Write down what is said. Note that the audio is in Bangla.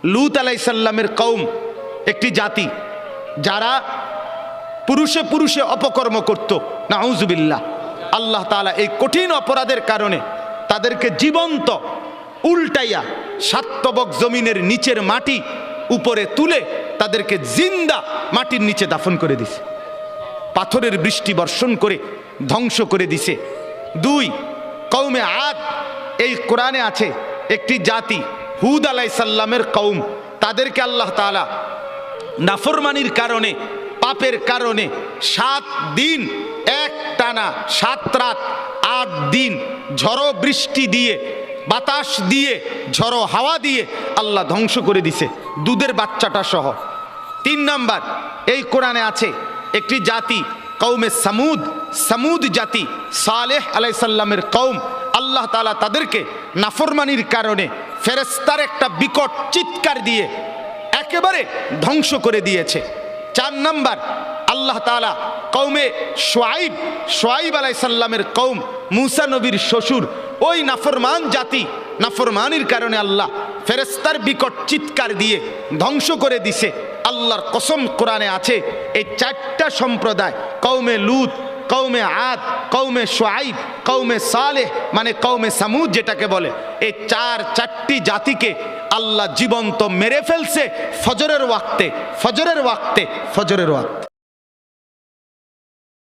লূত আলাইহিস সালামের কওম একটি জাতি যারা পুরুষে পুরুষে অপকর্ম করত, নাউজুবিল্লাহ। আল্লাহ তাআলা এই কঠিন অপরাধের কারণে তাদেরকে জীবন্ত উল্টাইয়া সাতবক জমিনের নিচের মাটি উপরে তুলে তাদেরকে জিন্দা মাটির নিচে দাফন করে দিছে, পাথরের বৃষ্টি বর্ষণ করে ধ্বংস করে দিছে। 2, কওমে আদ, এই কোরআনে আছে একটি জাতি হুদ আলাইহিস সালামের কওম, তাদেরকে আল্লাহ তাআলা নাফরমানির কারণে, পাপের কারণে 7 দিন এক টানা 7 রাত 8 দিন ঝড়ো বৃষ্টি দিয়ে, বাতাস দিয়ে, ঝড়ো হাওয়া দিয়ে আল্লাহ ধ্বংস করে দিছে, দুধের বাচ্চাটা সহ। 3 নাম্বার, এই কোরআনে আছে একটি জাতি কওমে সামুদ, সামুদ জাতি সালেহ আলাইহিস সালামের কওম, আল্লাহ তাআলা তাদেরকে নাফরমানির কারণে ফেরেশতার একটা বিকট চিৎকার দিয়ে একেবারে ধ্বংস করে দিয়েছে। 4 নাম্বার, আল্লাহ তাআলা কওমে শুআইব, শুআইব আলাইহিস সালামের কওম, মূসা নবীর শ্বশুর, ওই নাফরমান জাতি, নাফরমানির কারণে আল্লাহ ফেরেশতার বিকট চিৎকার দিয়ে ধ্বংস করে দিছে। আল্লাহর কসম, কোরআনে আছে এই 4টা সম্প্রদায়, কওমে লূত, কওমে আদ, কওমে শুআইব, কওমে সালেহ মানে কওমে সামুদ যেটাকে বলে, এই 4টি জাতিকে আল্লাহ জীবন্ত মেরে ফেলছে ফজরের ওয়াক্তে, ফজরের ওয়াক্তে, ফজরের ওয়াক্তে।